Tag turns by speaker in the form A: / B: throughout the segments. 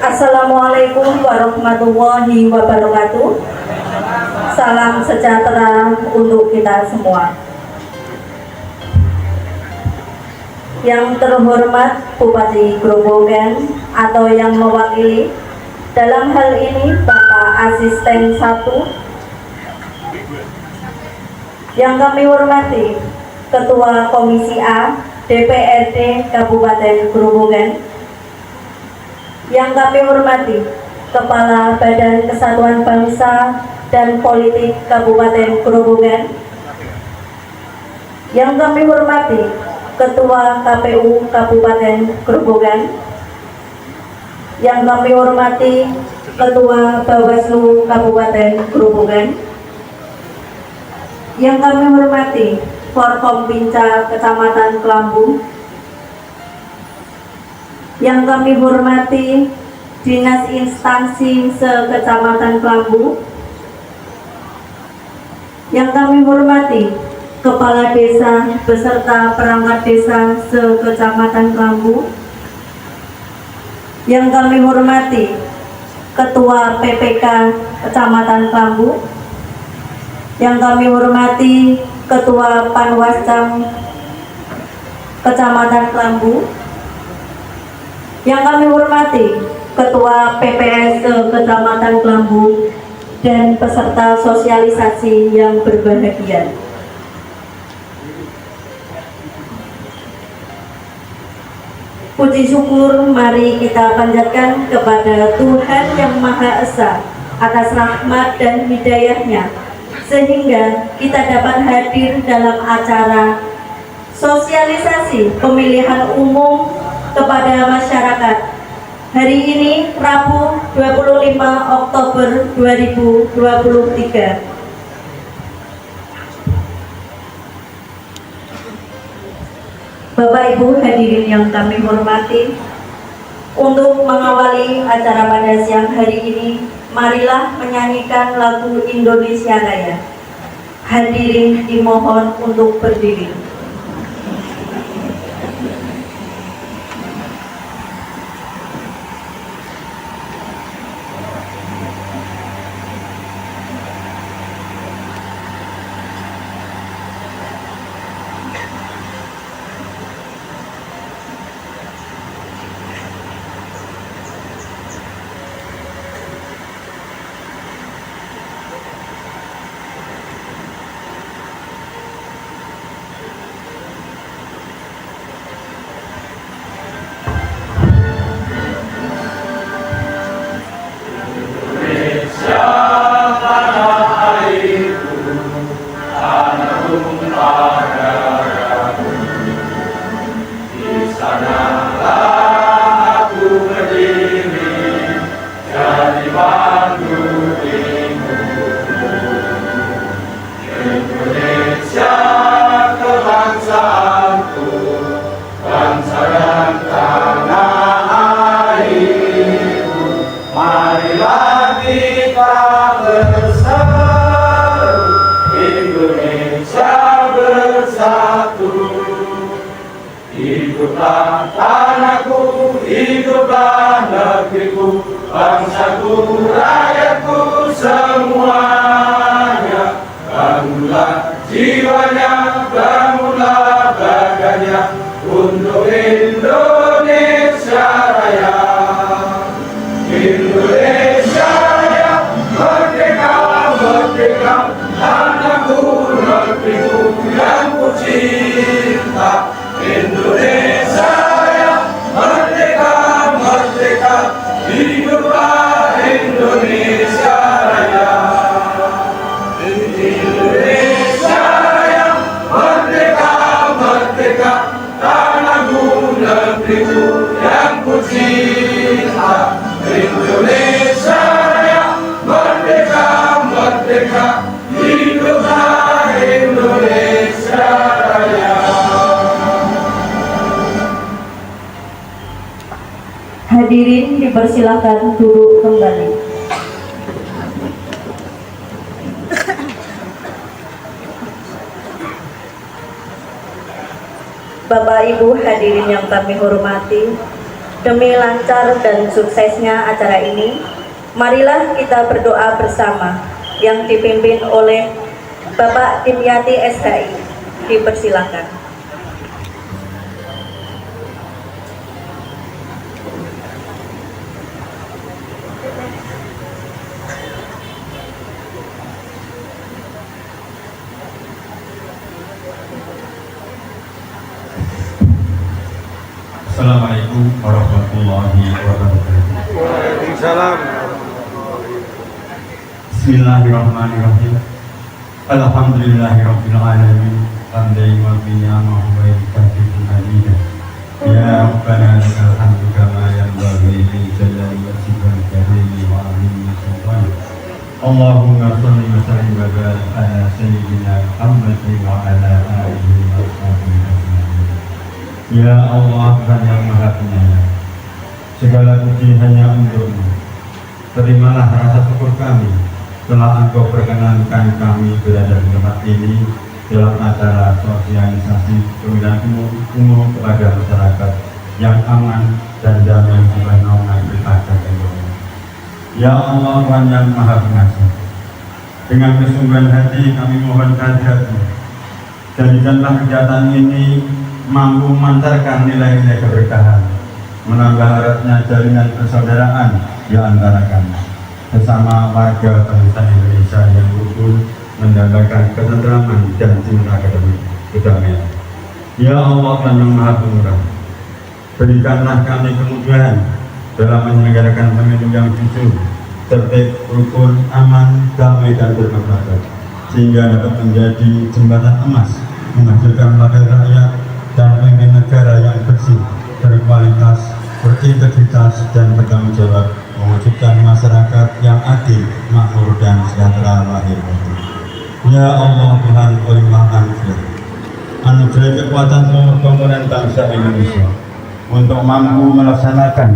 A: Assalamualaikum warahmatullahi wabarakatuh. Salam sejahtera untuk kita semua. Yang terhormat Bupati Grobogan atau yang mewakili dalam hal ini Bapak Asisten 1, yang kami hormati Ketua Komisi A DPRD Kabupaten Grobogan, yang kami hormati Kepala Badan Kesatuan Bangsa dan Politik Kabupaten Grobogan, yang kami hormati Ketua KPU Kabupaten Grobogan, yang kami hormati Ketua Bawaslu Kabupaten Grobogan, yang kami hormati Forkompinca Kecamatan Kelambu, yang kami hormati Dinas Instansi se-Kecamatan Kelambu, yang kami hormati Kepala Desa beserta perangkat desa se-Kecamatan Kelambu, yang kami hormati Ketua PPK Kecamatan Kelambu, yang kami hormati Ketua Panwascam Kecamatan Kelambu, yang kami hormati Ketua PPS Kecamatan Kelambu, dan peserta sosialisasi yang berbahagia. Puji syukur mari kita panjatkan kepada Tuhan Yang Maha Esa atas rahmat dan hidayahnya, sehingga kita dapat hadir dalam acara sosialisasi pemilihan umum kepada masyarakat hari ini Rabu 25 Oktober 2023. Bapak Ibu hadirin yang kami hormati, untuk mengawali acara pada siang hari ini, marilah menyanyikan lagu Indonesia Raya. Hadirin dimohon untuk berdiri.
B: Hiduplah tanahku, hiduplah negeriku, bangsaku, rakyatku semuanya. Bangunlah jiwanya, bangunlah baganya untuk Indonesia Raya. Indonesia Raya, merdeka, merdeka, tanahku, negeriku yang ku cinta. Indonesia Raya, merdeka, merdeka, hiduplah Indonesia Raya. Indonesia Raya, merdeka, merdeka, tanahku, negeriku yang ku cinta. Indonesia Raya, merdeka, merdeka, hiduplah Indonesia Raya.
A: Hadirin dipersilakan duduk kembali. Bapak Ibu hadirin yang kami hormati, Demi lancar dan suksesnya acara ini, marilah kita berdoa bersama yang dipimpin oleh Bapak Dimyati SHI. Dipersilakan.
C: Assalamualaikum warahmatullahi wabarakatuh.
B: Waalaikumsalam.
C: Bismillahirrahmanirrahim. Alhamdulillahirabbil alamin. Hamdan wa ni'amahu wa yakfurun hamida. Ya Rabbana lakal hamdu kama yanbaghi li jalali wajhikal karim wa 'azimi sultanik. Allahumma shalli wa sallim wa barik ala sayyidina Muhammadin wa ala alihi wa sahbihi ajma'in. Ya Allah, Tuhan yang Maha Penyayang, segala puji hanya untuk-Mu. Terimalah rasa syukur kami telah Engkau perkenankan kami berada di tempat ini dalam acara sosialisasi pemilihan umum kepada masyarakat yang aman dan damai sesuai naungan pilkada Indonesia. Ya Allah, Tuhan yang Maha Pengasih, dengan kesungguhan hati kami mohon kehadirat-Mu. Jadikanlah kegiatan ini mampu memancarkan nilai-nilai keberkahan, menambah eratnya jaringan persaudaraan di antara kami sesama warga bangsa Indonesia yang rukun, mendapatkan ketentraman dan cinta kedamaian. Ya Allah, Tuhan yang Maha Pemurah, berikanlah kami kemudahan dalam menyelenggarakan pemilu yang jujur, tertib, rukun, aman, damai dan bermartabat, sehingga dapat menjadi jembatan emas menghasilkan wakil rakyat dan pemimpin negara yang bersih, berkualitas, berintegritas dan bertanggung jawab, mewujudkan masyarakat yang adil, makmur dan sejahtera lahir batin. Ya Allah, Tuhan Olimah Anfir, anugerah kekuatan komponen bangsa Indonesia untuk mampu melaksanakan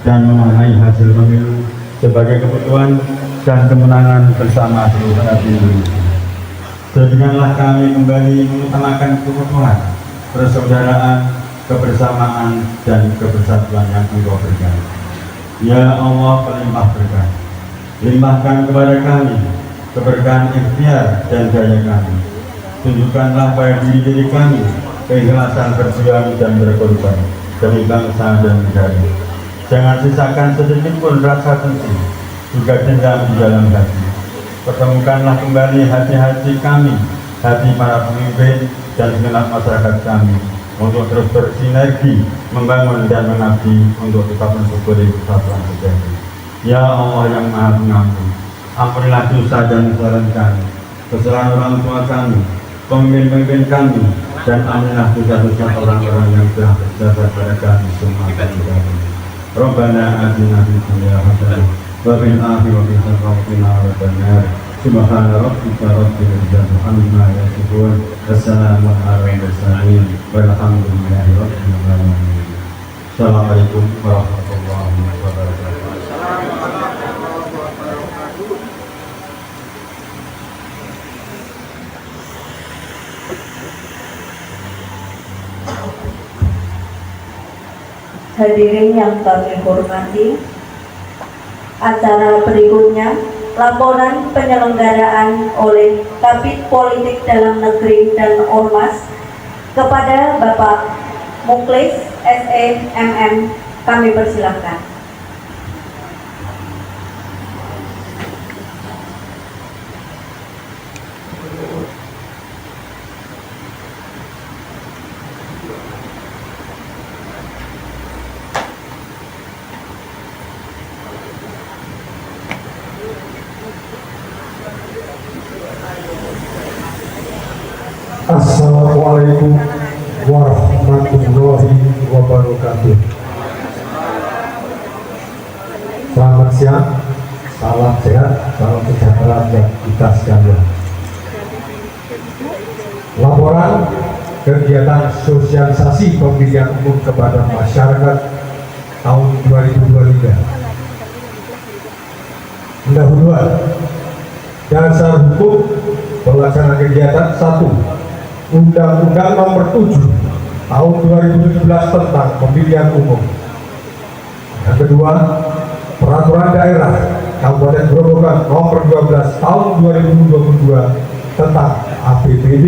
C: dan memaknai hasil pemilu sebagai kebutuhan dan kemenangan bersama seluruh rakyat Indonesia. Jadikanlah kami kembali mengutamakan kebutuhan persaudaraan, kebersamaan, dan kebersatuan yang Engkau berikan. Ya Allah, pelimpah berkah, limpahkan kepada kami keberkahan ikhtiar dan daya kami. Tunjukkanlah pada diri kami keikhlasan berjuang dan berkorban demi bangsa dan negara. Jangan sisakan sedikit pun rasa benci, juga dendam di dalam hati. Pertemukanlah kembali hati-hati kami, hati para pemimpin dan segenap masyarakat kami untuk terus bersinergi, membangun dan mengabdi untuk tetap mensyukuri persatuan sejati. Ya Allah yang Maha Pengampun, ampunilah dosa dan kesalahan kami, kesalahan orang tua kami, pemimpin-pemimpin kami, dan ampunilah dosa-dosa orang-orang yang telah berjasa pada kami semua kami. Rabbana atina fid dunya hasanah wa fil akhirati hasanah wa qina adzabannar. Subhana rabbika rabbil izzati amma yasifun. Wassalamu ala mursalin walhamdulillahi rabbil alamin. Assalamualaikum warahmatullahi wabarakatuh.
A: Hadirin yang kami hormati, acara berikutnya laporan penyelenggaraan oleh Kabid Politik Dalam Negeri dan Ormas kepada Bapak Mukhlis SE MM. Kami persilahkan.
D: Assalamualaikum warahmatullahi wabarakatuh. Selamat siang, salam sehat, salam sejahtera buat kita sekalian. Laporan kegiatan sosialisasi pemilihan umum kepada masyarakat tahun 2023. Pendahuluan dasar hukum pelaksanaan kegiatan 1. Undang-Undang Nomor 7 Tahun 2017 tentang Pemilihan Umum. Yang kedua, Peraturan Daerah Kabupaten Grobogan Nomor 12 Tahun 2022 tentang APBD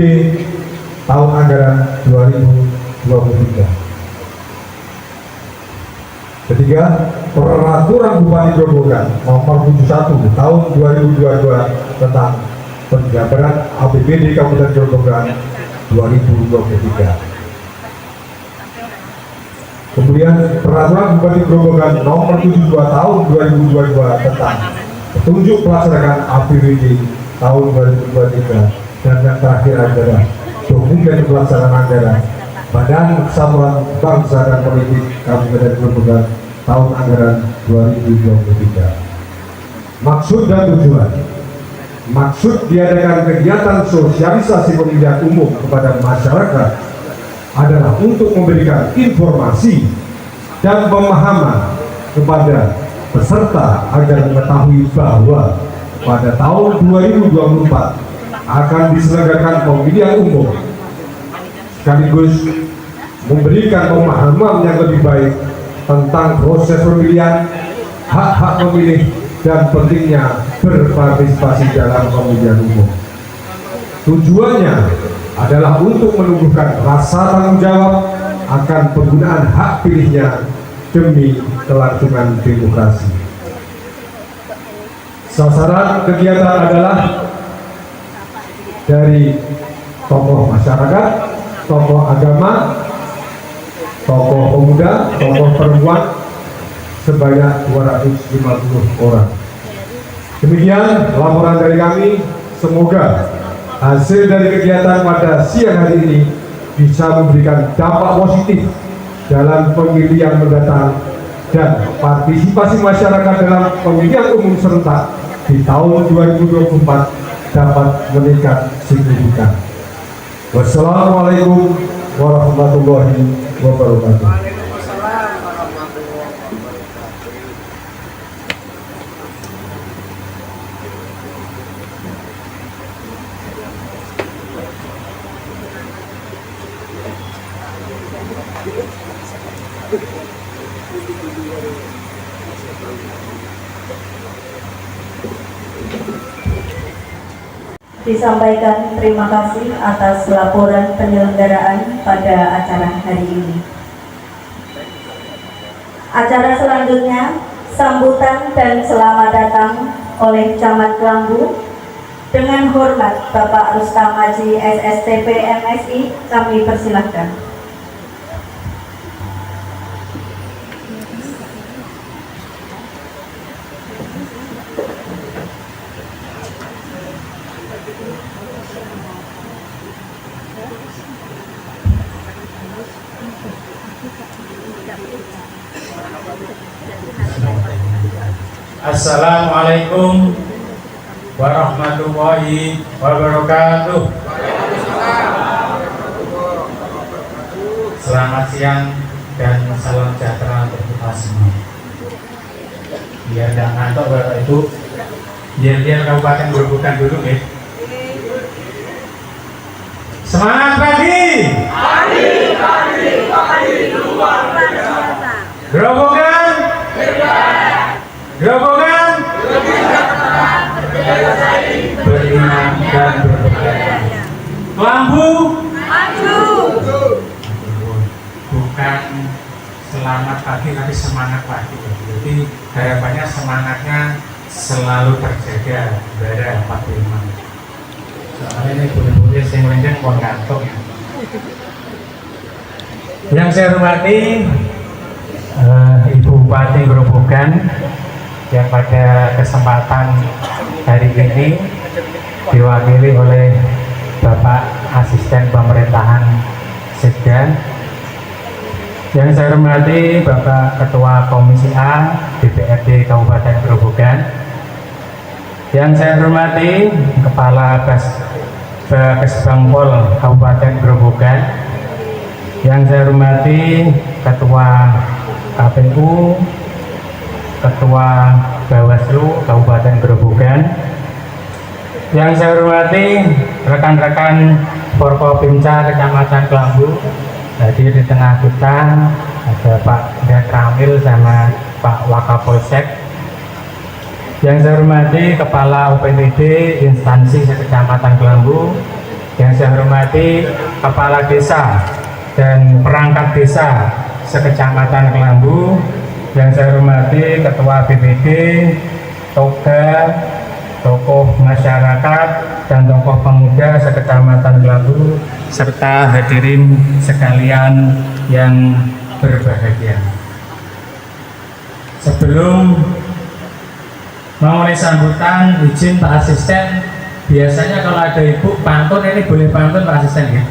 D: tahun anggaran 2023. Ketiga, Peraturan Bupati Grobogan Nomor 71 Tahun 2022 tentang penjabaran APBD Kabupaten Grobogan 2023. Kemudian Peraturan Bupati Grobogan Nomor 72 Tahun 2022 tentang petunjuk pelaksanaan APBD tahun 2023, dan yang terakhir adalah dokumen pelaksanaan anggaran Badan Kesatuan Bangsa dan Politik Kabupaten Grobogan tahun anggaran 2023. Maksud dan tujuan. Maksud diadakan kegiatan sosialisasi pemilihan umum kepada masyarakat adalah untuk memberikan informasi dan pemahaman kepada peserta agar mengetahui bahwa pada tahun 2024 akan diselenggarakan pemilihan umum, sekaligus memberikan pemahaman yang lebih baik tentang proses pemilihan, hak-hak pemilih, dan pentingnya berpartisipasi dalam pemilihan umum. Tujuannya adalah untuk menumbuhkan rasa tanggung jawab akan penggunaan hak pilihnya demi kelangsungan demokrasi. Sasaran kegiatan adalah dari tokoh masyarakat, tokoh agama, tokoh pemuda, tokoh perempuan sebanyak 250 orang. Demikian laporan dari kami. Semoga hasil dari kegiatan pada siang hari ini bisa memberikan dampak positif dalam pemilihan mendatang dan partisipasi masyarakat dalam pemilihan umum serentak di tahun 2024 dapat meningkat signifikan. Wassalamualaikum warahmatullahi wabarakatuh.
A: Disampaikan terima kasih atas laporan penyelenggaraan pada acara hari ini. Acara selanjutnya, sambutan dan selamat datang oleh Camat Kelambu. Dengan hormat Bapak Rustam Haji SSTP MSI, kami persilahkan.
E: Assalamualaikum warahmatullahi wabarakatuh. Selamat siang dan salam sejahtera untuk kita semua. Biar gak ngantuk Bapak Ibu, biar Kabupaten Grobogan dulu ya. Semangat pagi. Grobogan. Grobogan beriman dan berbudaya. Kelambu maju. Bukan selamat pagi tapi semangat pagi. Jadi harapannya semangatnya selalu terjaga bara 45. Soalnya ini boleh-boleh yang lainnya mau ngantuk. Yang saya hormati Ibu Bupati Grobogan yang pada kesempatan hari ini diwakili oleh Bapak Asisten Pemerintahan Sekda. Yang saya hormati Bapak Ketua Komisi A DPRD Kabupaten Grobogan. Yang saya hormati Kepala Kesbangpol Kabupaten Grobogan. Yang saya hormati Ketua KPU, Ketua Bawaslu Kabupaten Grobogan. Yang saya hormati rekan-rekan Forkopimca Kecamatan Kelambu. Hadir di tengah kita ada Pak Dan Ramil sama Pak Wakapolsek, yang saya hormati Kepala UPTD instansi Kecamatan Kelambu, yang saya hormati Kepala Desa dan perangkat desa sekecamatan Kelambu, yang saya hormati Ketua BPD, Toga, tokoh masyarakat dan tokoh pemuda sekecamatan Kelambu, serta hadirin sekalian yang berbahagia. Sebelum memulai sambutan, izin Pak Asisten, biasanya kalau ada ibu pantun, ini boleh pantun Pak Asisten ya?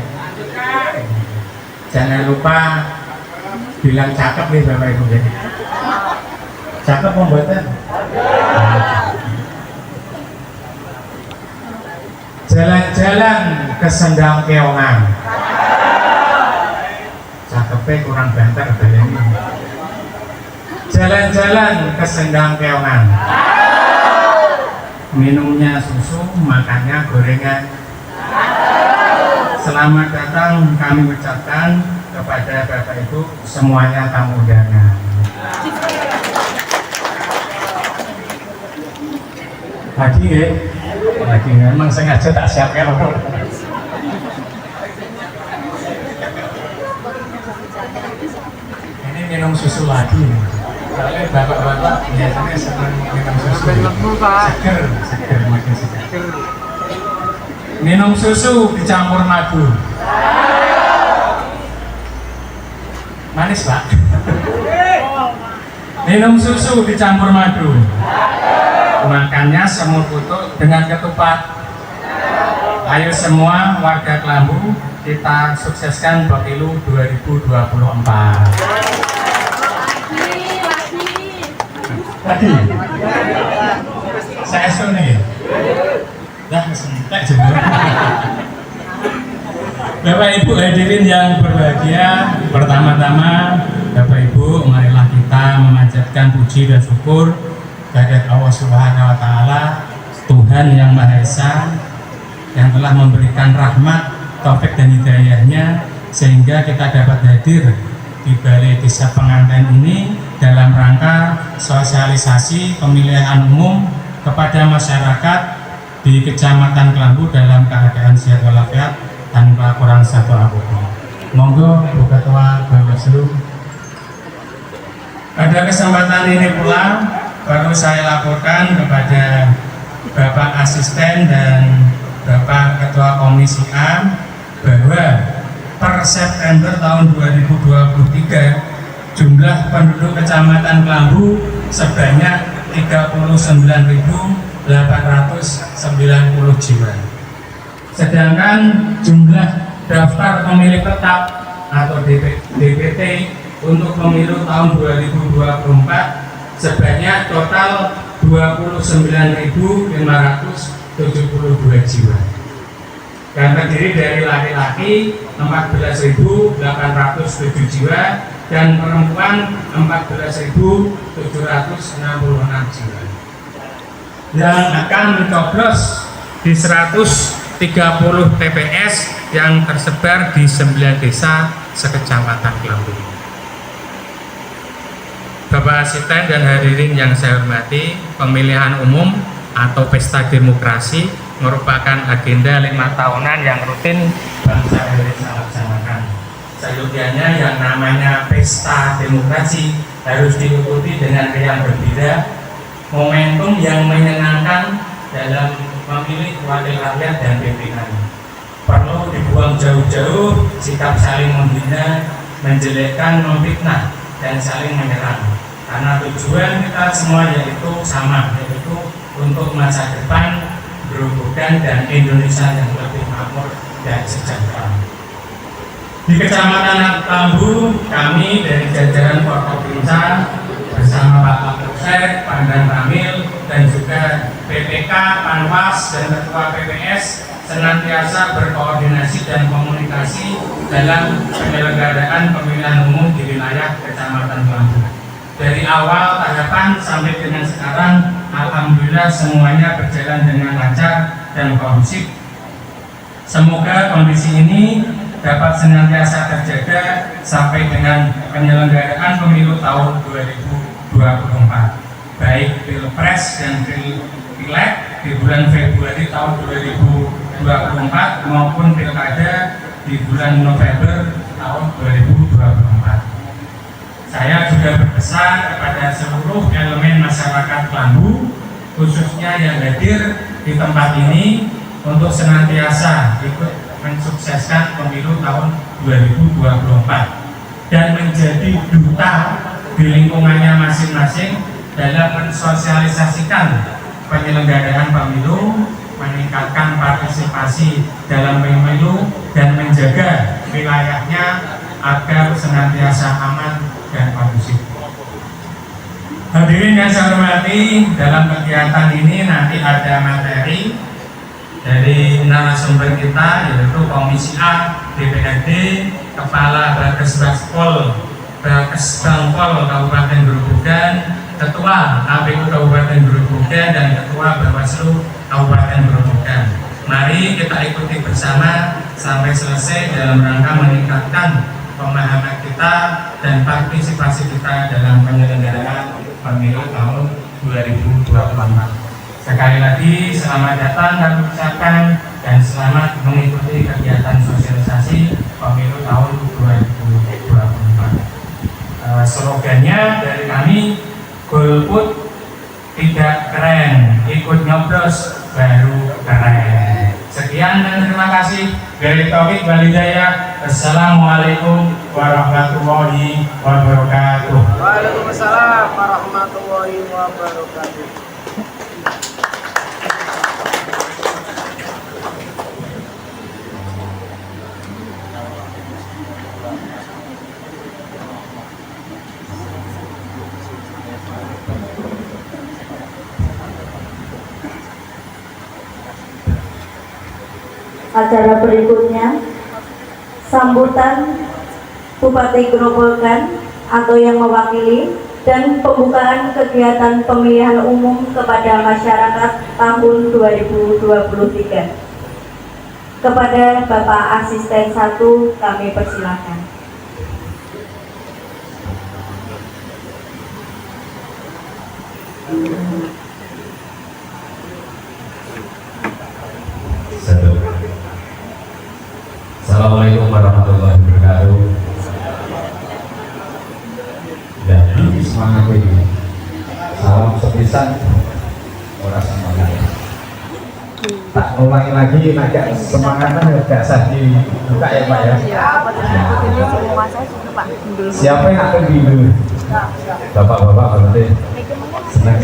E: Jangan lupa bilang cakep nih Bapak Ibu ya. Cakep pembuatan. Jalan-jalan ke Sendang Keongan. Cakepnya kurang banter bayangin. Jalan-jalan ke Sendang Keongan. Minumnya susu, makannya gorengan. Selamat datang kami ucapkan kepada Bapak Ibu semuanya tamu undangan. Lagi ya? Lagi memang sengaja tak siapkan. Ini minum susu lagi. Soalnya bapak-bapak biasanya senang minum susu. Seger, makin seger. Minum susu dicampur madu. Manis Pak. Minum susu dicampur madu. Makannya semur kutuk dengan ketupat. Ayo semua warga Kelambu, kita sukseskan Pemilu 2024. Tadi saya nih. Dah kesentek juga. Bapak Ibu hadirin yang berbahagia, pertama-tama Bapak Ibu, marilah kita memanjatkan puji dan syukur kehadirat Allah Subhanahu wa taala, Tuhan yang Maha Esa, yang telah memberikan rahmat, taufik dan hidayahnya sehingga kita dapat hadir di Balai Desa Penganten ini dalam rangka sosialisasi pemilihan umum kepada masyarakat di Kecamatan Kelambu dalam keadaan sehat walafiat tanpa kurang satu apapun. Monggo Bu Ketua Bawaslu. Pada kesempatan ini pula baru saya laporkan kepada Bapak Asisten dan Bapak Ketua Komisi A bahwa per September tahun 2023 jumlah penduduk Kecamatan Kelambu sebanyak 39.890 jiwa. Sedangkan jumlah daftar pemilih tetap atau DPT untuk pemilu tahun 2024 sebanyak total 29.572 jiwa. Dan terdiri dari laki-laki 14.807 jiwa dan perempuan 14.766 jiwa. Yang akan mencoblos di 130 TPS yang tersebar di 9 desa sekecamatan Kelambu. Bapak Asisten dan hadirin yang saya hormati, pemilihan umum atau pesta demokrasi merupakan agenda 5 tahunan yang rutin bangsa Indonesia laksanakan. Seyogianya yang namanya pesta demokrasi harus diikuti dengan riang gembira, momentum yang menyenangkan dalam memilih wakil rakyat dan pimpinan. Perlu dibuang jauh-jauh sikap saling menghina, menjelekkan, memfitnah, dan saling menyerang. Karena tujuan kita semua yaitu sama, yaitu untuk masa depan berhubungan dan Indonesia yang lebih makmur dan sejahtera. Di Kecamatan Kelambu, kami dari jajaran Forkopimda bersama Pak Kapolsek, Pak Dan Ramil, dan juga PPK, Panwas, dan Ketua PPS senantiasa berkoordinasi dan komunikasi dalam penyelenggaraan pemilihan umum di wilayah Kecamatan Kelambu. Dari awal tahapan sampai dengan sekarang, alhamdulillah semuanya berjalan dengan lancar dan kondusif. Semoga kondisi ini dapat senantiasa terjaga sampai dengan penyelenggaraan pemilu tahun 2024 2024, baik Pilpres dan Pileg di bulan Februari tahun 2024 maupun Pilkada di bulan November tahun 2024. Saya juga berpesan kepada seluruh elemen masyarakat Klambu, khususnya yang hadir di tempat ini, untuk senantiasa ikut mensukseskan pemilu tahun 2024 dan menjadi duta di lingkungannya masing-masing dalam mensosialisasikan penyelenggaraan pemilu, meningkatkan partisipasi dalam pemilu, dan menjaga wilayahnya agar senantiasa aman dan kondusif. Hadirin yang saya hormati, dalam kegiatan ini nanti ada materi dari narasumber kita, yaitu Komisi A DPRD, Kepala Bakesbaspol Kabupaten Grobogan, Ketua KPU Kabupaten Grobogan, dan Ketua Bawaslu Kabupaten Grobogan. Mari kita ikuti bersama sampai selesai dalam rangka meningkatkan pemahaman kita dan partisipasi kita dalam penyelenggaraan pemilu tahun 2024. Sekali lagi selamat datang kami ucapkan dan selamat mengikuti kegiatan sosialisasi pemilu tahun 2024. Slogannya dari kami, golput tidak keren, ikut nyoblos baru keren. Sekian dan terima kasih. Dari Taufik Walhidayah. Assalamualaikum warahmatullahi wabarakatuh.
F: Waalaikumsalam warahmatullahi wabarakatuh.
A: Acara berikutnya, sambutan Bupati Grobogan atau yang mewakili dan pembukaan kegiatan pemilihan umum kepada masyarakat tahun 2023. Kepada Bapak Asisten 1 kami persilakan.
G: Assalamualaikum warahmatullahi wabarakatuh. Jadi semangat ini. Salam sepisan orang semangat. Tak ulangi lagi, agak semangatnya agak sah dibuka ya Pak ya. Siapa yang akan bimbing? Bapak-bapak berarti senang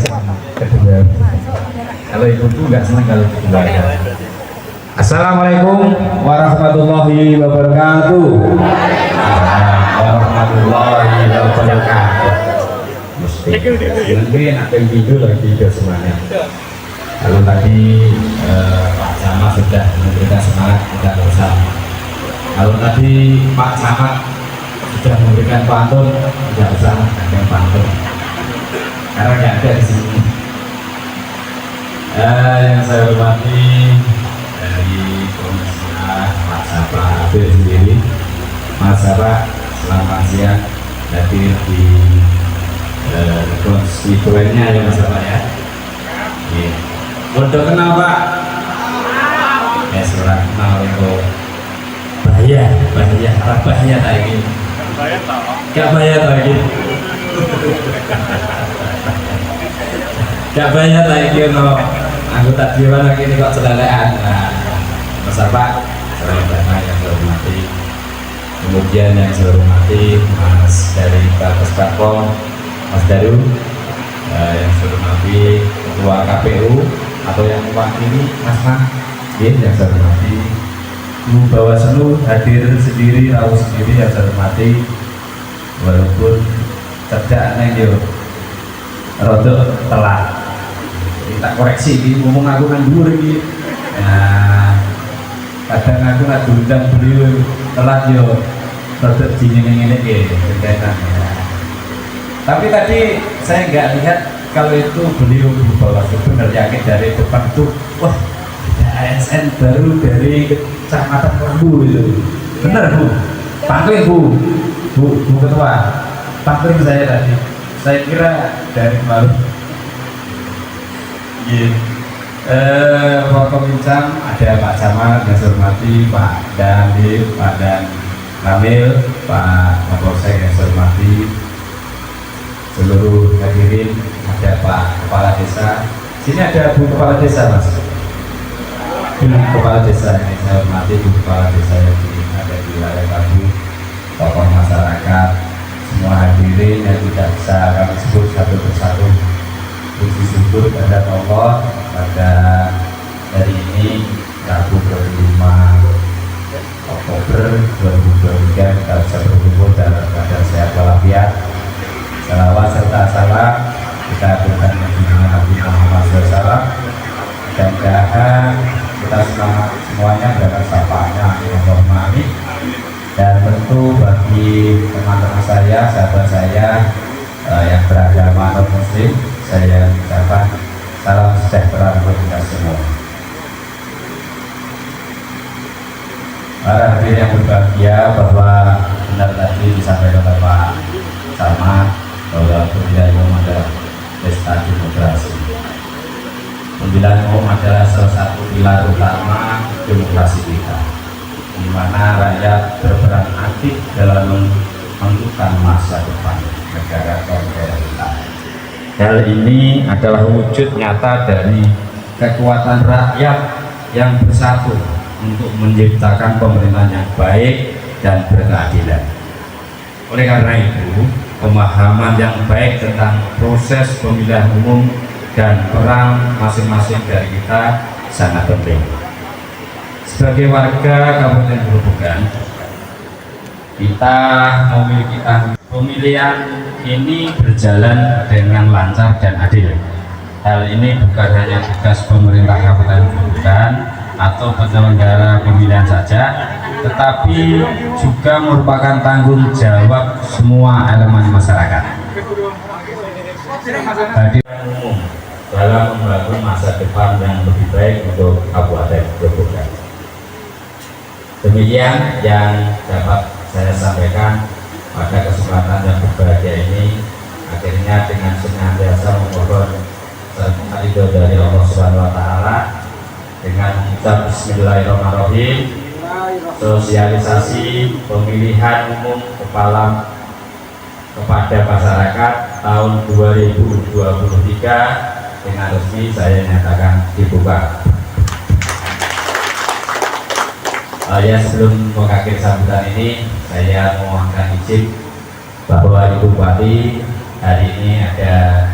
G: kedua. Kalau ibu tuh nggak senang kalau kedua ya. Assalamualaikum warahmatullahi wabarakatuh. Warahmatullahi wabarakatuh. Mungkin akan video lagi ke semuanya. Kalau tadi Pak Camat sudah memberikan semangat, tidak usah. Kalau tadi Pak Camat sudah memberikan pantun, tidak usah ada pantun. Karena nggak ada di sini. Yang saya hormati dari Komisi A, Pak Sapa sendiri, Mas Sapa, selamat siang, hadir di konstituennya ya Mas Sapa ya. Untuk kenal Pak? Ya sudah kenal itu bahaya tak ini. Gak bahaya tak ini. Gak bahaya tak ini no. Anggota dewan lagi ini kok celelean. Mas Pak, selamat datang yang saya hormati. Kemudian yang saya hormati Mas dari Bakesbaspol, Mas Daru, yang saya hormati Ketua KPU atau yang mewakili Mas Nah, yang saya hormati Bu Bawaslu hadir sendiri, tahu sendiri yang saya hormati, walaupun kerjaannya yo rodok telat. Kita koreksi ini ngomong aku kan dulu ini. Nah, kadang aku nggak diundang beliau telat yo rodok jinjing ini ya. Tapi tadi saya nggak lihat kalau itu beliau bawa benar yakin dari depan itu, wah ada ASN baru dari Kecamatan Klambu itu. Benar Bu, panggil Bu Ketua, panggil saya tadi. Saya kira dari kemarin. Pembincang ada Pak Camat, yang saya hormati Pak Dandim, Pak Dan Ramil, Pak Kapolsek yang saya hormati, seluruh hadirin, ada Pak Kepala Desa. Sini ada Bu Kepala Desa, Mas. Bu Kepala Desa yang saya hormati, Bu Kepala Desa yang ada di wilayah Kabu, tokoh masyarakat, semua hadirin yang tidak bisa kami sebut satu persatu. Puji syukur kepada Allah pada hari ini Rabu 25 Oktober 2023 kita bisa berkumpul dalam keadaan sehat walafiat. Salawat serta salam kita aturkan kepada Nabi Muhammad SAW. Mudah-mudahan kita semuanya dapat syafaatnya Allahumma amin. Dan tentu bagi teman-teman saya, sahabat saya yang beragama non muslim, saya ucapkan salam sejahtera untuk kita semua. Para hadirin yang berbahagia, bahwa benar tadi disampaikan oleh Pak Camat bahwa pemilihan umum adalah pesta demokrasi. Pemilihan umum adalah salah satu pilar utama demokrasi kita, di mana rakyat berperan aktif dalam menentukan masa depan negara kita. Hal ini adalah wujud nyata dari kekuatan rakyat yang bersatu untuk menciptakan pemerintahan yang baik dan berkeadilan. Oleh karena itu, pemahaman yang baik tentang proses pemilihan umum dan peran masing-masing dari kita sangat penting. Sebagai warga Kabupaten Grobogan, kita memiliki pemilihan ini berjalan dengan lancar dan adil. Hal ini bukan hanya tugas pemerintah Kabupaten Grobogan atau penyelenggara pemilihan saja, tetapi juga merupakan tanggung jawab semua elemen masyarakat. Hadirkan umum dalam membangun masa depan yang lebih baik untuk Kabupaten Grobogan. Demikian yang dapat saya sampaikan pada kesempatan yang berbahagia ini. Akhirnya dengan senantiasa memohon ridho dari Allah Subhanahu wa Ta'ala, dengan mengucap Bismillahirrahmanirrahim, sosialisasi pemilihan umum kepada masyarakat tahun 2023 dengan resmi saya nyatakan dibuka. Sebelum mengakhiri sambutan ini, saya mohonkan izin bahwa Ibu Bupati hari ini ada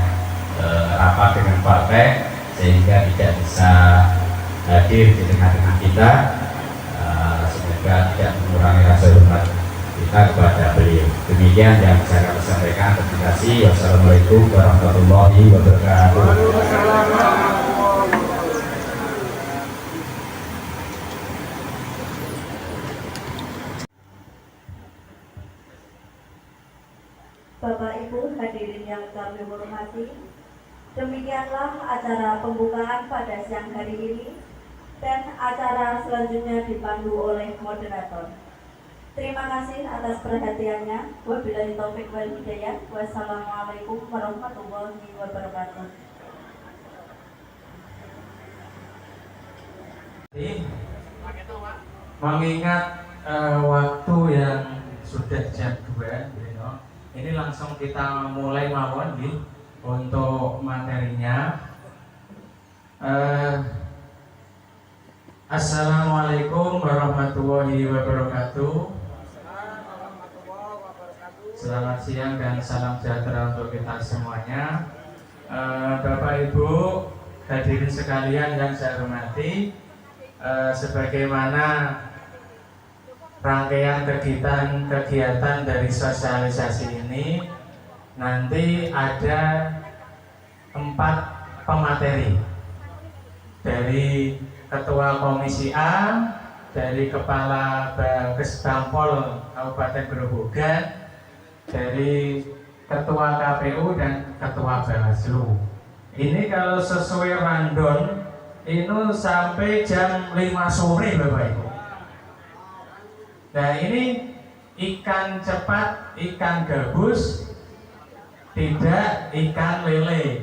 G: rapat dengan partai sehingga tidak bisa hadir di tengah-tengah kita. Semoga tidak mengurangi rasa hormat kita kepada beliau. Demikian yang bisa kami sampaikan. Terima kasih. Wassalamualaikum warahmatullahi wabarakatuh.
A: Bapak Ibu hadirin yang kami hormati, demikianlah acara pembukaan pada siang hari ini, dan acara selanjutnya dipandu oleh moderator. Terima kasih atas perhatiannya. Wabillahi taufik wal hidayah. Wassalamualaikum warahmatullahi wabarakatuh.
E: Mengingat waktu yang sudah jam 2, ini langsung kita mulai mawon untuk materinya. Assalamualaikum warahmatullahi wabarakatuh. Selamat siang dan salam sejahtera untuk kita semuanya. Bapak Ibu hadirin sekalian yang saya hormati, sebagaimana rangkaian kegiatan dari sosialisasi ini, nanti ada 4 pemateri dari Ketua Komisi A, dari Kepala Bampol Kabupaten Grobogan, dari Ketua KPU dan Ketua Bawaslu. Ini kalau sesuai random itu sampai jam 5 sore Bapak Ibu. Nah ini ikan cepat, ikan gabus, tidak ikan lele,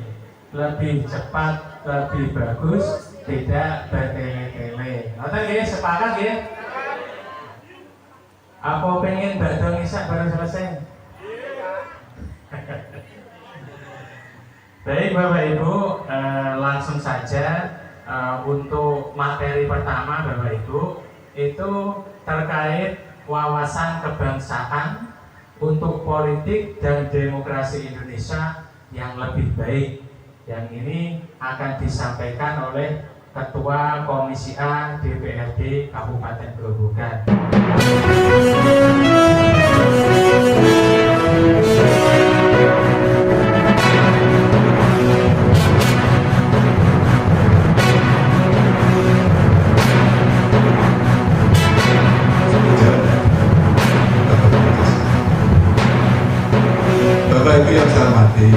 E: lebih cepat, lebih bagus, tidak bertele-tele. Ngoten nggih, sepakat nggih? Apa pengen bakdo ngisak baru selesai? Baik Bapak Ibu, langsung saja untuk materi pertama Bapak Ibu itu terkait wawasan kebangsaan untuk politik dan demokrasi Indonesia yang lebih baik. Yang ini akan disampaikan oleh Ketua Komisi A DPRD Kabupaten Grobogan.
B: Bapak Ibu yang saya hormati,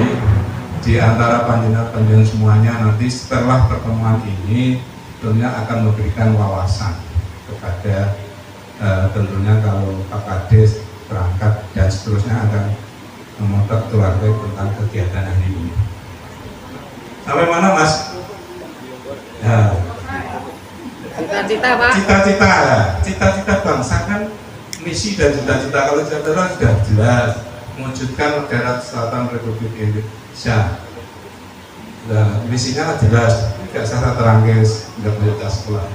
B: di antara panjenengan semuanya nanti setelah pertemuan ini tentunya akan memberikan wawasan kepada tentunya kalau Pak Kades berangkat dan seterusnya akan memotret keluarga tentang kegiatan hari ini. Sampai mana Mas? Ya.
F: Cita-cita Pak.
B: Cita-cita bangsa kan misi dan cita-cita. Kalau cita-cita sudah jelas, mewujudkan negara Kesatuan Republik Indonesia. Nah, misinya jelas, tidak secara terangkis, tidak banyak sekolah.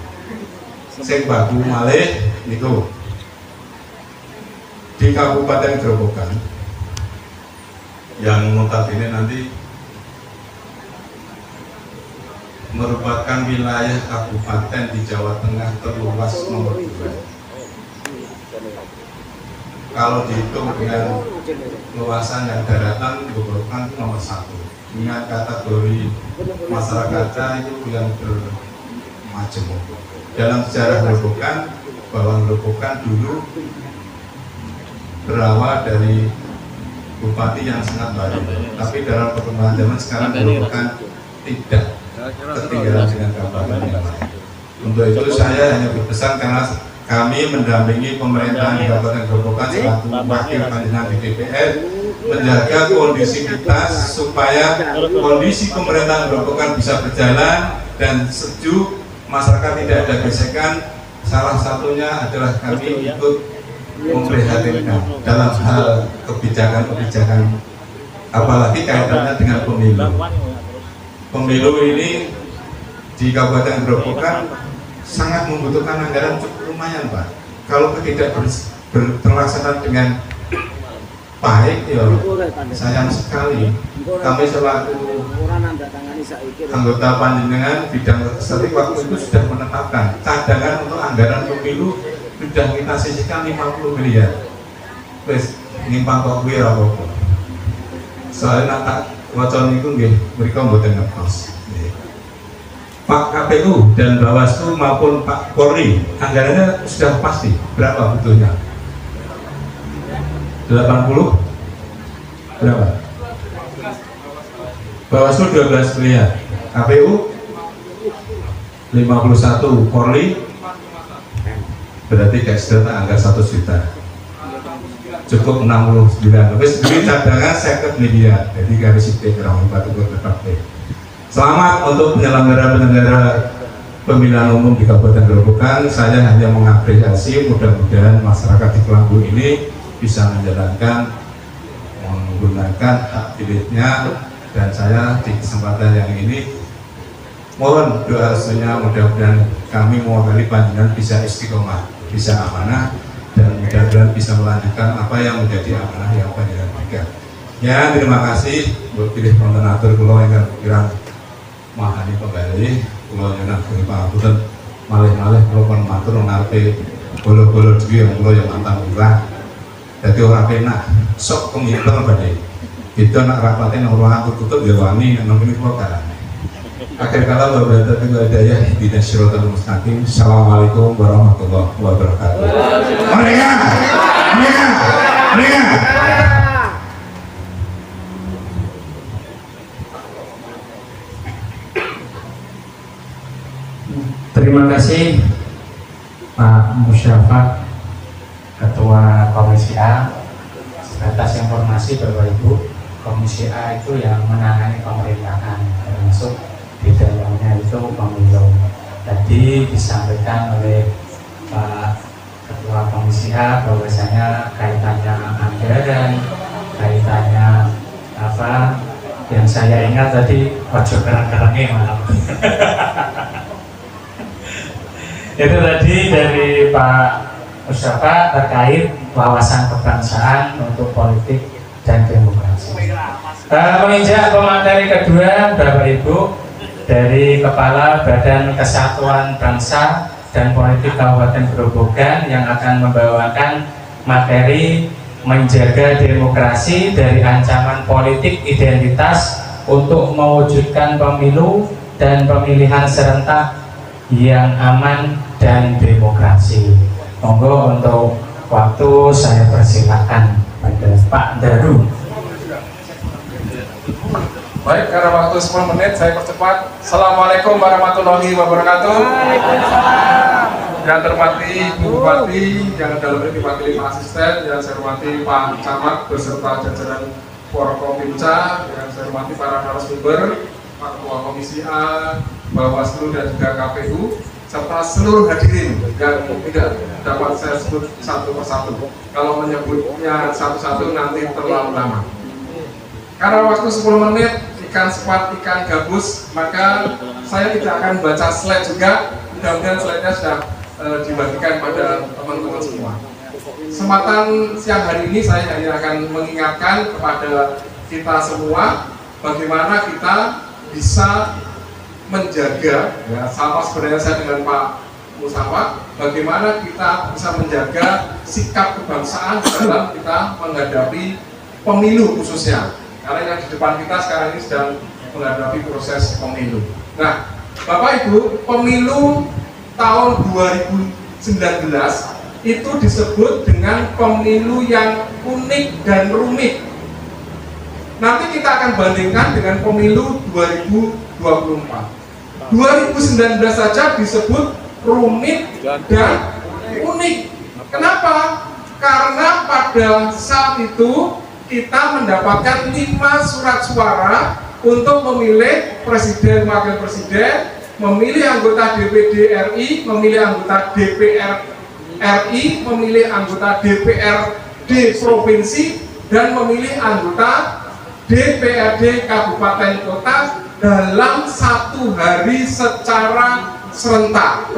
B: Sing baku malih niku di Kabupaten Grobogan yang notabene nanti merupakan wilayah kabupaten di Jawa Tengah terluas nomor 2. Kalau dihitung dengan luasan yang daratan, Grobogan nomor 1. Dengan kategori masyarakatnya itu yang bermacam. Dalam sejarah Grobogan, bahwa Grobogan dulu berawal dari bupati yang sangat baru. Tapi dalam perkembangan zaman sekarang Grobogan tidak ketinggalan dengan kabupaten yang lain. Untuk itu saya hanya berpesan karena kami mendampingi pemerintahan di Kabupaten Grobogan selaku wakil panjenengan di DPR menjaga kondisivitas supaya kondisi pemerintahan Grobogan bisa berjalan dan sejuk, masyarakat tidak ada gesekan. Salah satunya adalah kami ikut memprihatinkan dalam hal kebijakan-kebijakan, apalagi kaitannya dengan pemilu. Pemilu ini di Kabupaten Grobogan sangat membutuhkan anggaran cukup lumayan Pak. Kalau tidak terlaksana dengan baik, ya sayang sekali. Kami selaku anggota panjenengan bidang legislatif waktu itu sudah menetapkan cadangan untuk anggaran pemilu sudah kita sisihkan 50 miliar. Wes ngimpang kok kuwi ora apa-apa. Soalnya tak wacana niku nggih mriku mboten ngepos. Pak KPU dan Bawaslu maupun Pak Polri anggarannya sudah pasti berapa butuhnya? 80 berapa? Bawaslu 12 miliar, KPU 51, Polri berarti guys data angka 1 juta, cukup 69. Tapi duit cadangan 50 miliar, jadi garis itu kurang 40 tetap. Selamat untuk penyelenggara-penyelenggara pemilihan umum di Kabupaten Grobogan. Saya hanya mengapresiasi, mudah-mudahan masyarakat di Kelambu ini bisa menjalankan, menggunakan hak pilihnya, dan saya di kesempatan yang ini mohon doa restunya, mudah-mudahan kami mewakili panjenengan bisa istiqomah, bisa amanah, dan mudah-mudahan bisa melanjutkan apa yang menjadi amanah yang panjenengan berikan. Ya, terima kasih buat pilih kontenator kula yang kirang mahani kembali kula nyenang dari pangapunten malih-malih kula pun matur ngarepe bolo-bolo dhewe yang kula yang mantan lurah. Dadi ora penak sok kemimpen badhe. Itu nak rapate nang ruangan tertutup ya wani nang kene kula karane. Akhir kala wabarakatuh hidayah di Syiratal Mustaqim. Assalamualaikum warahmatullahi wabarakatuh. Mereka.
E: Terima kasih Pak Musyafaq, Ketua Komisi A, atas informasi Bapak Ibu. Komisi A itu yang menangani pemerintahan, termasuk di dalamnya itu pemilu. Tadi disampaikan oleh Pak Ketua Komisi A bahwasanya kaitannya anggaran, kaitannya apa yang saya ingat tadi ojo kerang-kerangnya malam. Itu tadi dari Pak Mustafa terkait wawasan kebangsaan untuk politik dan demokrasi. Menginjak pemateri kedua, Bapak Ibu, dari Kepala Badan Kesatuan Bangsa dan Politik Kabupaten Grobogan yang akan membawakan materi menjaga demokrasi dari ancaman politik identitas untuk mewujudkan pemilu dan pemilihan serentak yang aman dan demokrasi. Monggo untuk waktu saya persilakan pada Pak Daru.
H: Baik, karena waktu 10 menit saya percepat. Assalamualaikum warahmatullahi wabarakatuh. Yang terhormati Bu Bupati, yang dalam ini diwakili Pak Asisten, yang saya hormati Pak Camat beserta jajaran Forkopimca, yang saya hormati para narasumber, Pak Ketua Komisi A, Bawaslu dan juga KPU, serta seluruh hadirin yang tidak dapat saya sebut satu persatu. Kalau menyebutnya satu-satu nanti terlalu lama. Karena waktu 10 menit, ikan sepat, ikan gabus, maka saya tidak akan baca slide juga. Mudah-mudahan slide-nya sudah dibagikan pada teman-teman semua. Kesempatan siang hari ini saya hanya akan mengingatkan kepada kita semua bagaimana kita bisa menjaga, ya, sama sebenarnya saya dengan Pak Mustafa, bagaimana kita bisa menjaga sikap kebangsaan dalam kita menghadapi pemilu khususnya. Karena yang di depan kita sekarang ini sedang menghadapi proses pemilu. Nah, Bapak Ibu, pemilu tahun 2019 itu disebut dengan pemilu yang unik dan rumit. Nanti kita akan bandingkan dengan pemilu 2024. 2019 saja disebut rumit dan unik. Kenapa? Karena pada saat itu kita mendapatkan 5 surat suara untuk memilih presiden, wakil presiden, memilih anggota DPD RI, memilih anggota DPR RI, memilih anggota DPRD provinsi, dan memilih anggota DPRD kabupaten kota dalam satu hari secara serentak.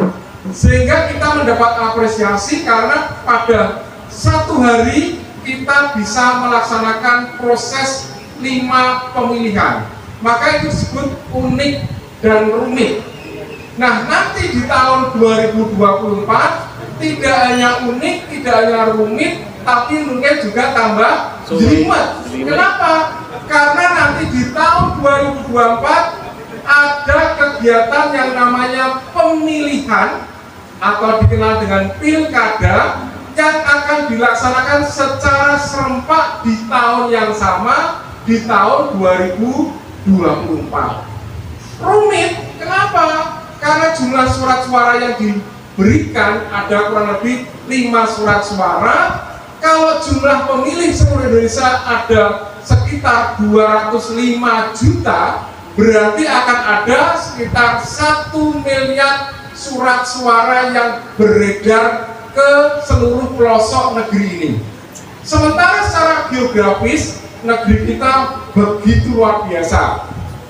H: Sehingga kita mendapat apresiasi karena pada satu hari kita bisa melaksanakan proses 5 pemilihan. Maka itu disebut unik dan rumit. Nah, nanti di tahun 2024 tidak hanya unik, tidak hanya rumit, tapi mungkin juga tambah jelimet. Kenapa? Karena nanti di tahun 2024 ada kegiatan yang namanya pemilihan atau dikenal dengan pilkada yang akan dilaksanakan secara serempak di tahun yang sama, di tahun 2024. Rumit, kenapa? Karena jumlah surat suara yang diberikan ada kurang lebih 5 surat suara. Kalau jumlah pemilih seluruh Indonesia ada sekitar 205 juta, berarti akan ada sekitar 1 miliar surat suara yang beredar ke seluruh pelosok negeri ini. Sementara secara geografis, negeri kita begitu luar biasa,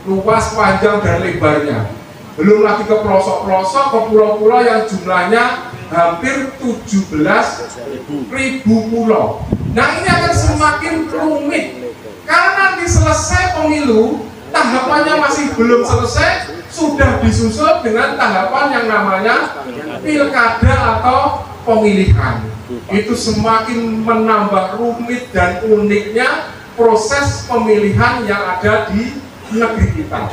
H: luas, panjang, dan lebarnya. Belum lagi ke pelosok-pelosok, ke pulau-pulau yang jumlahnya hampir 17.000 pulau. Nah, ini akan semakin rumit karena nanti selesai pemilu, tahapannya masih belum selesai, sudah disusul dengan tahapan yang namanya pilkada atau pemilihan. Itu semakin menambah rumit dan uniknya proses pemilihan yang ada di negeri kita.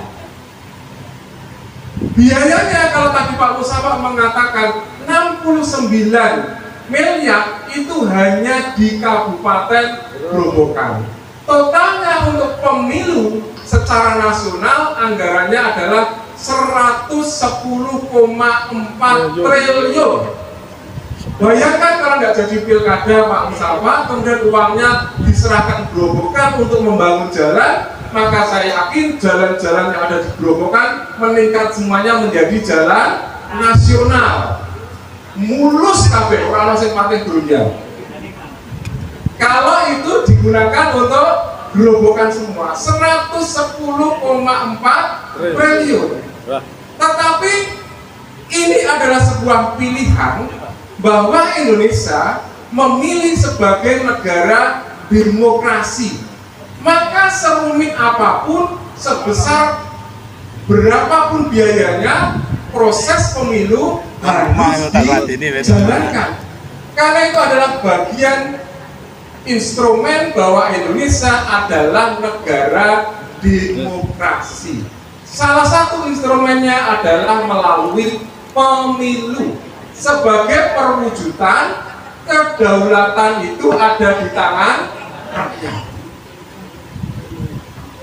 H: Biayanya kalau tadi Pak Mustafa mengatakan 69 miliar itu hanya di Kabupaten Grobogan. Totalnya untuk pemilu secara nasional anggarannya adalah 110,4 triliun. Bayangkan kalau nggak jadi pilkada Pak Mustafa, kemudian uangnya diserahkan Grobogan untuk membangun jalan, maka saya yakin jalan-jalan yang ada di Grobogan meningkat semuanya menjadi jalan nasional. Mulus kabeh ora ono sing patih goyang. Kalau itu digunakan untuk Grobogan semua 110,4 triliun. Tetapi ini adalah sebuah pilihan bahwa Indonesia memilih sebagai negara demokrasi. Maka serumit apapun, sebesar berapapun biayanya, proses pemilu harus dijalankan. Karena itu adalah bagian instrumen bahwa Indonesia adalah negara demokrasi. Salah satu instrumennya adalah melalui pemilu. Sebagai perwujudan kedaulatan itu ada di tangan rakyat.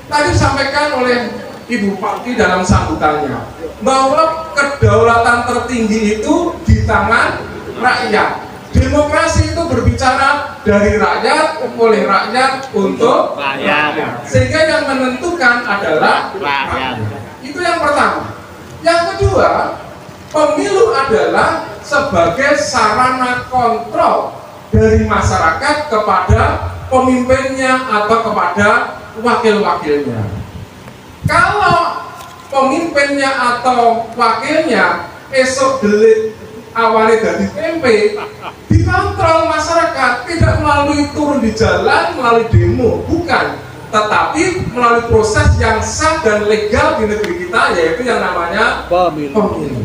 H: Tadi disampaikan oleh Ibu Fakti dalam sambutannya bahwa kedaulatan tertinggi itu di tangan rakyat. Demokrasi itu berbicara dari rakyat, oleh rakyat, untuk rakyat. Sehingga yang menentukan adalah rakyat. Itu yang pertama. Yang kedua, pemilu adalah sebagai sarana kontrol dari masyarakat kepada pemimpinnya atau kepada wakil-wakilnya. Kalau pemimpinnya atau wakilnya esok delik awalnya dari tempe, dikontrol masyarakat, tidak melalui turun di jalan, melalui demo, bukan, tetapi melalui proses yang sah dan legal di negeri kita, yaitu yang namanya pemilu.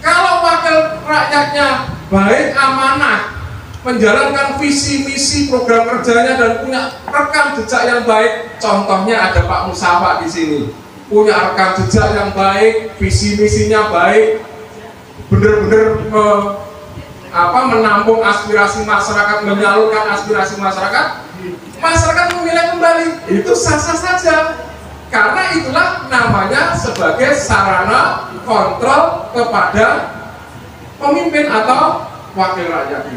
H: Kalau wakil rakyatnya baik, amanah, menjalankan visi misi program kerjanya dan punya rekam jejak yang baik, contohnya ada Pak Mustafa di sini, punya rekam jejak yang baik, visi misinya baik, benar-benar menampung aspirasi masyarakat, menyalurkan aspirasi masyarakat, masyarakat memilih kembali, itu sah-sah saja. Karena itulah namanya sebagai sarana kontrol kepada pemimpin atau wakil rakyat.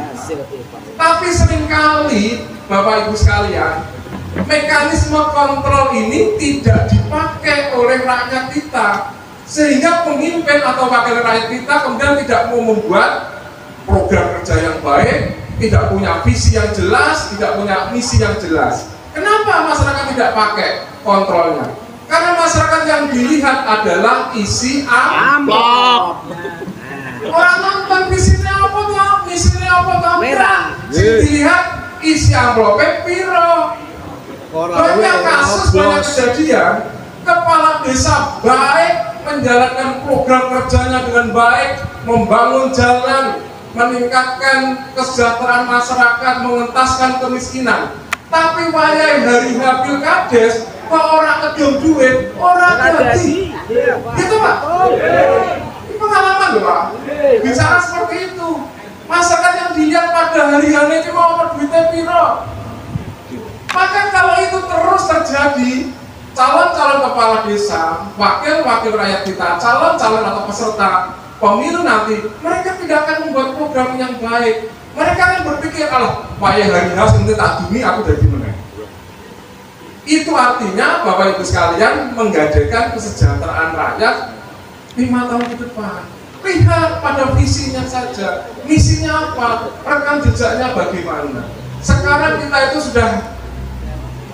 H: Tapi seringkali Bapak Ibu sekalian, mekanisme kontrol ini tidak dipakai oleh rakyat kita, sehingga pemimpin atau wakil rakyat kita kemudian tidak mau membuat program kerja yang baik, tidak punya visi yang jelas, tidak punya misi yang jelas. Kenapa masyarakat tidak pakai kontrolnya? Karena masyarakat yang dilihat adalah isi amplop. Orang nonton visinya apa tuh, misinya apa tuh? Merah. Dilihat isi amplopnya piro. Banyak kasus, banyak kejadian kepala desa baik, menjalankan program kerjanya dengan baik, membangun jalan, meningkatkan kesejahteraan masyarakat, mengentaskan kemiskinan. Tapi wayai hari pilkades, kok orang kedung duit, orang jadi. Gitu Pak? Ini pengalaman loh Pak. Bicara seperti itu. Masyarakat yang dilihat pada hari-hari itu mau duitnya piro. Maka kalau itu terus terjadi, calon-calon kepala desa, wakil-wakil rakyat kita, calon-calon atau peserta pemilu nanti, mereka tidak akan membuat program yang baik. Mereka akan berpikir, alah, payah hari harus nanti tak dumi, aku jadi menang. Itu artinya, Bapak Ibu sekalian, menggadaikan kesejahteraan rakyat 5 tahun ke depan. Lihat pada visinya saja, misinya apa, rekam jejaknya bagaimana. Sekarang kita itu sudah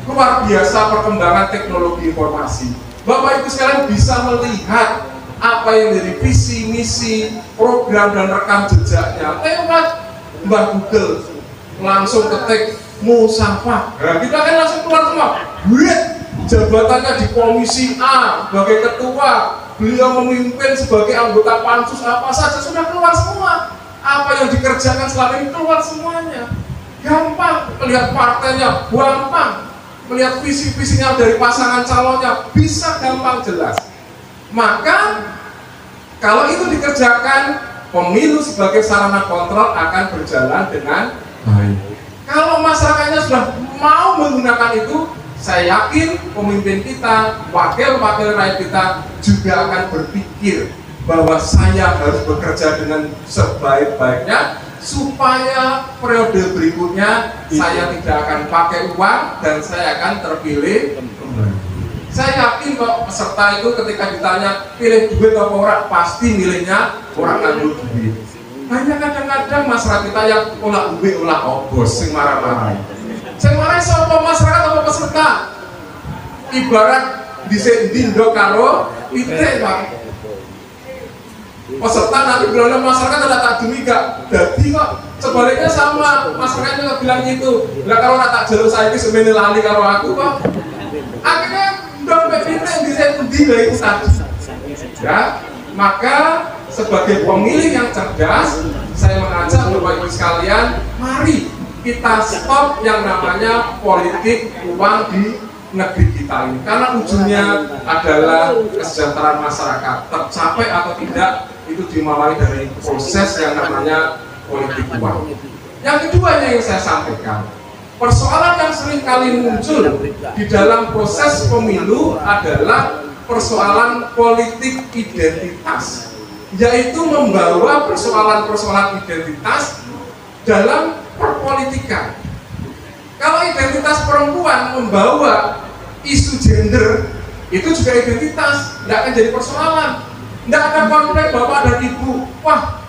H: luar biasa perkembangan teknologi informasi. Bapak Ibu sekalian bisa melihat apa yang dari visi, misi, program dan rekam jejaknya lewat Mbah Google. Langsung ketik Mustafa. Nah, kita kan langsung keluar semua. Jabatannya di Komisi A sebagai ketua, beliau memimpin sebagai anggota pansus apa saja sudah keluar semua. Apa yang dikerjakan selama ini keluar semuanya. Gampang melihat partainya, gampang melihat visi-visinya dari pasangan calonnya, bisa gampang jelas. Maka kalau itu dikerjakan, pemilu sebagai sarana kontrol akan berjalan dengan baik. Kalau masyarakatnya sudah mau menggunakan itu, saya yakin pemimpin kita, wakil-wakil rakyat kita juga akan berpikir bahwa saya harus bekerja dengan sebaik-baiknya supaya periode berikutnya saya tidak akan pakai uang dan saya akan terpilih kembali. Saya yakin kok peserta itu ketika ditanya pilih duit atau orang, pasti milihnya orang nganggur duit. Hanya kadang-kadang masyarakat kita yang olah duit, olah obos, sing marah-marah. Sing marah sapa masyarakat apa peserta? Ibarat dhisik dindo karo pitik, Pak. Peserta nanti bilangnya masyarakat ada tak demi gak jadi kok sebaliknya sama masyarakat juga bilang gitu. Lah kalau tak jalur saya ini semene lali karo aku kok akhirnya dong pitik dhisik endi lha iku tadi. Ya, maka sebagai pemilih yang cerdas, saya mengajak Bapak Ibu sekalian, mari kita stop yang namanya politik uang di negeri kita ini. Karena ujungnya adalah kesejahteraan masyarakat. Tercapai atau tidak, itu dimulai dari proses yang namanya politik uang. Yang kedua yang saya sampaikan, persoalan yang sering kali muncul di dalam proses pemilu adalah persoalan politik identitas, yaitu membawa persoalan-persoalan identitas dalam perpolitikan. Kalau identitas perempuan membawa isu gender, itu juga identitas, tidak akan jadi persoalan. Tidak ada konflik bapak dan ibu, wah,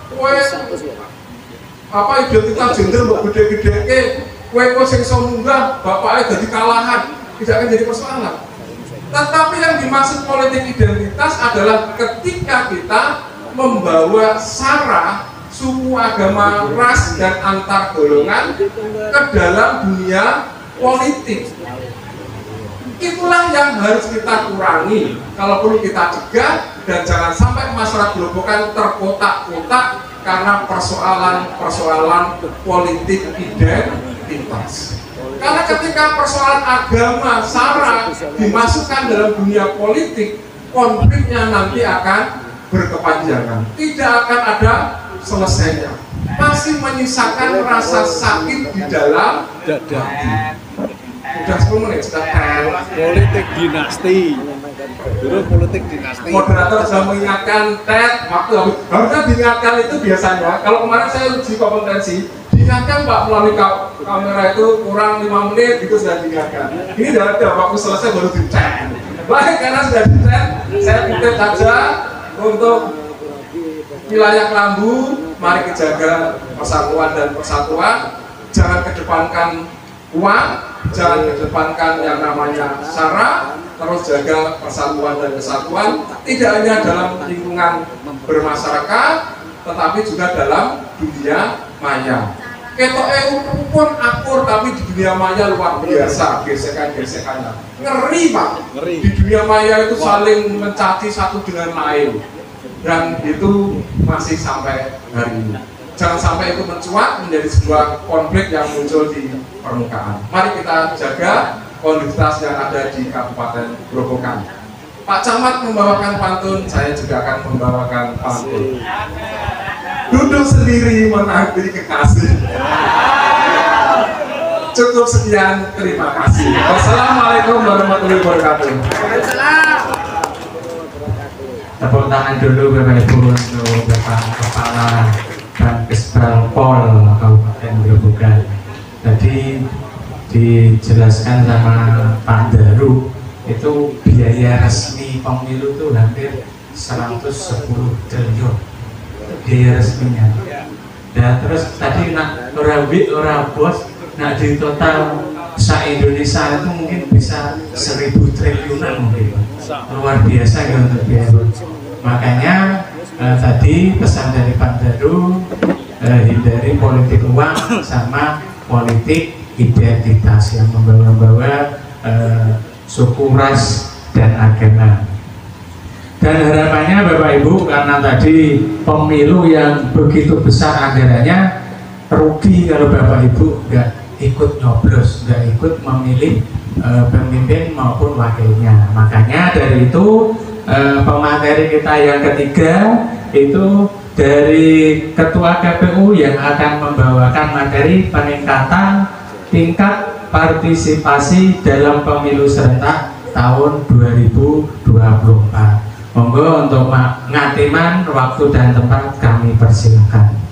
H: apa identitas gender mbok gede-gede, kok sing iso munggah, bapaknya jadi kalahan, tidak akan jadi persoalan. Tetapi yang dimaksud politik identitas adalah ketika kita membawa sara, suku, agama, ras, dan antar golongan ke dalam dunia politik. Itulah yang harus kita kurangi, kalau perlu kita cegah, dan jangan sampai masyarakat Grobogan terkotak-kotak karena persoalan-persoalan politik identitas. Karena ketika persoalan agama, sara dimasukkan dalam dunia politik, konfliknya nanti akan berkepanjangan, tidak akan ada selesainya, masih menyisakan rasa sakit di dalam dada. Udah 10 menit sudah
F: Politik dinasti. Dulu politik dinasti.
H: Moderator sudah mengingatkan Ted, waktu harusnya diingatkan itu biasanya. Kalau kemarin saya uji kompetensi, diingatkan Pak melalui kamera itu kurang 5 menit itu sudah diingatkan. Ini dari waktu selesai baru dicek. Baik, karena sudah dicek, saya titip saja untuk wilayah Kelambu, mari kita persatuan dan persatuan, jangan kedepankan uang, jangan kedepankan yang namanya sara, terus jaga persatuan dan kesatuan, tidak hanya dalam lingkungan bermasyarakat, tetapi juga dalam dunia maya. Ketok pun akur, tapi di dunia maya luar biasa gesekan-gesekannya. Ngeri Pak, di dunia maya itu saling mencaci satu dengan lain. Dan itu masih sampai hari ini. Jangan sampai itu mencuat menjadi sebuah konflik yang muncul di permukaan. Mari kita jaga kondusivitas yang ada di Kabupaten Grobogan. Pak Camat membawakan pantun, saya juga akan membawakan pantun. Duduk sendiri menanti kekasih. Cukup sekian, terima kasih. Wassalamualaikum warahmatullahi wabarakatuh.
G: Tepuk tangan dulu Bapak Ibu untuk Bapak Kepala Bankesbal Pol Kabupaten Grobogan. Tadi dijelaskan sama Pak Daru, itu biaya resmi pemilu itu hampir 110 triliun biaya resminya. Dan terus tadi nak ora bos, nak di total se-Indonesia itu mungkin bisa 1000 triliunan mungkin. Luar biasa ya untuk biaya. Makanya tadi pesan dari Pak Daru, hindari politik uang sama politik identitas yang membawa-bawa suku, ras, dan agama. Dan harapannya Bapak Ibu, karena tadi pemilu yang begitu besar anggarannya, rugi kalau Bapak Ibu nggak ikut nyoblos, nggak ikut memilih pemimpin maupun wakilnya. Makanya dari itu pemateri kita yang ketiga itu dari Ketua KPU yang akan membawakan materi peningkatan tingkat partisipasi dalam pemilu serentak tahun 2024.
E: Monggo untuk ngatiman waktu dan tempat kami persilakan.